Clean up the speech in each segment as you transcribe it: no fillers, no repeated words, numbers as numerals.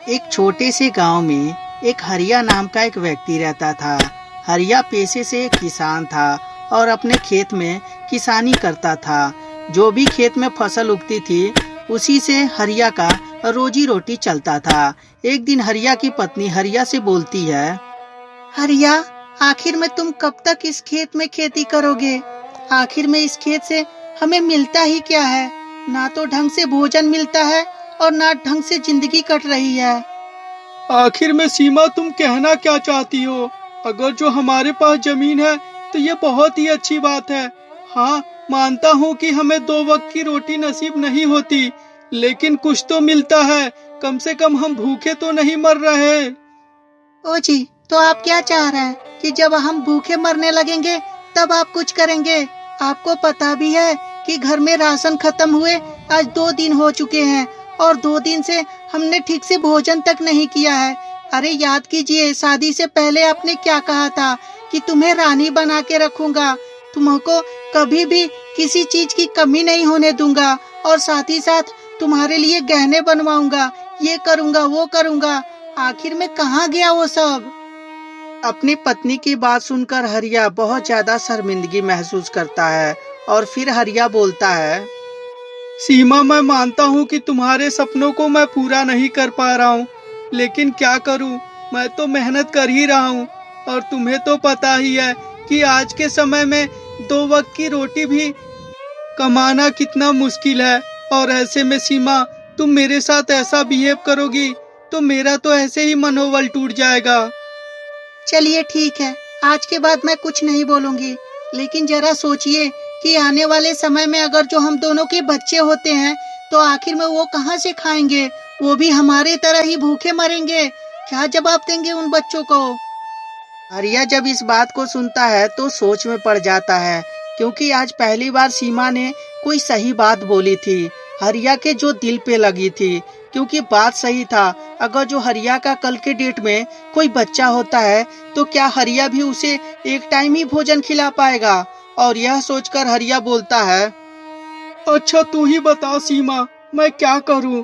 एक छोटे से गांव में एक हरिया नाम का एक व्यक्ति रहता था। हरिया पेशे से एक किसान था और अपने खेत में किसानी करता था। जो भी खेत में फसल उगती थी उसी से हरिया का रोजी रोटी चलता था। एक दिन हरिया की पत्नी हरिया से बोलती है, हरिया, आखिर में तुम कब तक इस खेत में खेती करोगे? आखिर में इस खेत से हमें मिलता ही क्या है? ना तो ढंग से भोजन मिलता है और ना ढंग से जिंदगी कट रही है। आखिर में सीमा, तुम कहना क्या चाहती हो? अगर जो हमारे पास जमीन है तो ये बहुत ही अच्छी बात है। हाँ, मानता हूँ कि हमें 2 वक्त की रोटी नसीब नहीं होती, लेकिन कुछ तो मिलता है। कम से कम हम भूखे तो नहीं मर रहे। ओ जी, तो आप क्या चाह रहे हैं कि जब हम भूखे मरने लगेंगे तब आप कुछ करेंगे? आपको पता भी है कि घर में राशन खत्म हुए आज 2 दिन हो चुके हैं और 2 दिन से हमने ठीक से भोजन तक नहीं किया है। अरे याद कीजिए, शादी से पहले आपने क्या कहा था कि तुम्हें रानी बना के रखूंगा, तुमको कभी भी किसी चीज की कमी नहीं होने दूंगा और साथ ही साथ तुम्हारे लिए गहने बनवाऊंगा, ये करूंगा वो करूंगा। आखिर में कहाँ गया वो सब? अपनी पत्नी की बात सुनकर हरिया बहुत ज्यादा शर्मिंदगी महसूस करता है और फिर हरिया बोलता है, सीमा, मैं मानता हूँ कि तुम्हारे सपनों को मैं पूरा नहीं कर पा रहा हूँ, लेकिन क्या करूँ? मैं तो मेहनत कर ही रहा हूँ और तुम्हें तो पता ही है कि आज के समय में 2 वक्त की रोटी भी कमाना कितना मुश्किल है। और ऐसे में सीमा, तुम मेरे साथ ऐसा बिहेव करोगी तो मेरा तो ऐसे ही मनोबल टूट जाएगा। चलिए ठीक है, आज के बाद मैं कुछ नहीं बोलूंगी, लेकिन जरा सोचिए कि आने वाले समय में अगर जो हम दोनों के बच्चे होते हैं तो आखिर में वो कहाँ से खाएंगे? वो भी हमारे तरह ही भूखे मरेंगे। क्या जवाब देंगे उन बच्चों को? आर्या जब इस बात को सुनता है तो सोच में पड़ जाता है, क्योंकि आज पहली बार सीमा ने कोई सही बात बोली थी, हरिया के जो दिल पे लगी थी। क्योंकि बात सही था, अगर जो हरिया का कल के डेट में कोई बच्चा होता है तो क्या हरिया भी उसे एक टाइम ही भोजन खिला पाएगा? और यह सोचकर हरिया बोलता है, अच्छा, तू ही बता सीमा, मैं क्या करूँ?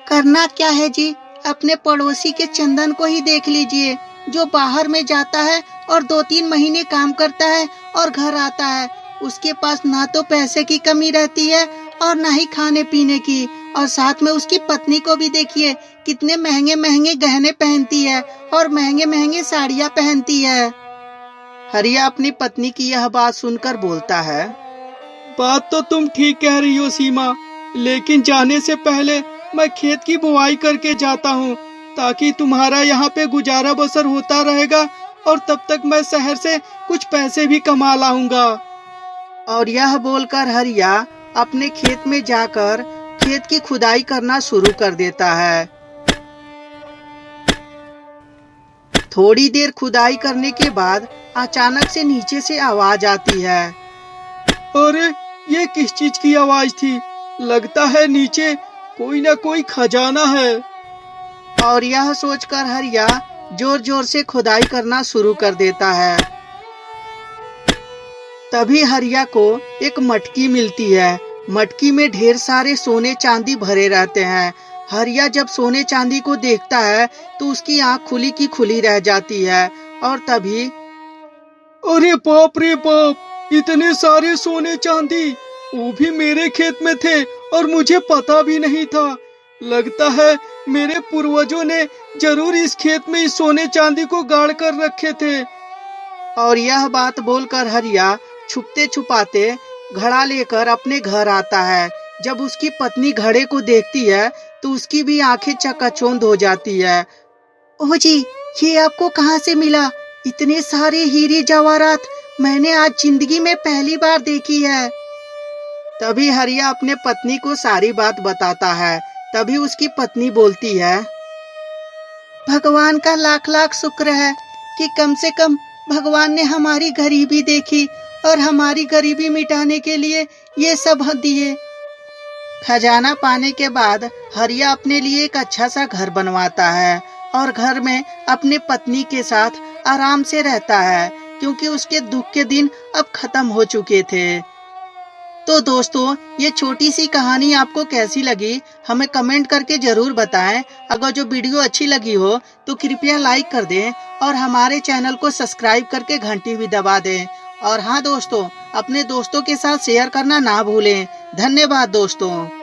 करना क्या है जी? अपने पड़ोसी के चंदन को ही देख लीजिए, जो बाहर में जाता है और 2-3 महीने काम करता है और घर आता है। उसके पास ना तो पैसे की कमी रहती है और ना ही खाने पीने की। और साथ में उसकी पत्नी को भी देखिए, कितने महंगे महंगे गहने पहनती है और महंगे महंगे साड़ियाँ पहनती है। हरिया अपनी पत्नी की यह बात सुनकर बोलता है, बात तो तुम ठीक कह रही हो सीमा, लेकिन जाने से पहले मैं खेत की बुवाई करके जाता हूँ, ताकि तुम्हारा यहाँ पे गुजारा बसर होता रहेगा और तब तक मैं शहर से कुछ पैसे भी कमा लाऊंगा। और यह बोलकर हरिया अपने खेत में जाकर खेत की खुदाई करना शुरू कर देता है। थोड़ी देर खुदाई करने के बाद अचानक से नीचे से आवाज आती है। अरे, ये किस चीज की आवाज थी? लगता है नीचे कोई ना कोई खजाना है। और यह सोचकर हरिया जोर जोर से खुदाई करना शुरू कर देता है। तभी हरिया को एक मटकी मिलती है। मटकी में ढेर सारे सोने चांदी भरे रहते हैं। हरिया जब सोने चांदी को देखता है तो उसकी आंख खुली की खुली रह जाती है। और तभी, अरे बाप रे बाप, इतने सारे सोने चांदी, वो भी मेरे खेत में थे और मुझे पता भी नहीं था। लगता है मेरे पूर्वजों ने जरूर इस खेत में इस सोने चांदी को गाड़ कर रखे थे। और यह बात बोलकर हरिया छुपते छुपाते घड़ा लेकर अपने घर आता है। जब उसकी पत्नी घड़े को देखती है तो उसकी भी आंखें चकाचौंध हो जाती है। ओह जी, ये आपको कहाँ से मिला? इतने सारे हीरे जवाहरात मैंने आज जिंदगी में पहली बार देखी है। तभी हरिया अपने पत्नी को सारी बात बताता है। तभी उसकी पत्नी बोलती है, भगवान का लाख लाख शुक्र है कि कम से कम भगवान ने हमारी गरीबी देखी और हमारी गरीबी मिटाने के लिए ये सब दिए। खजाना पाने के बाद हरिया अपने लिए एक अच्छा सा घर बनवाता है और घर में अपने पत्नी के साथ आराम से रहता है, क्योंकि उसके दुख के दिन अब खत्म हो चुके थे। तो दोस्तों, ये छोटी सी कहानी आपको कैसी लगी हमें कमेंट करके जरूर बताएं। अगर जो वीडियो अच्छी लगी हो तो कृपया लाइक कर दें और हमारे चैनल को सब्सक्राइब करके घंटी भी दबा दें। और हाँ दोस्तों, अपने दोस्तों के साथ शेयर करना ना भूलें। धन्यवाद दोस्तों।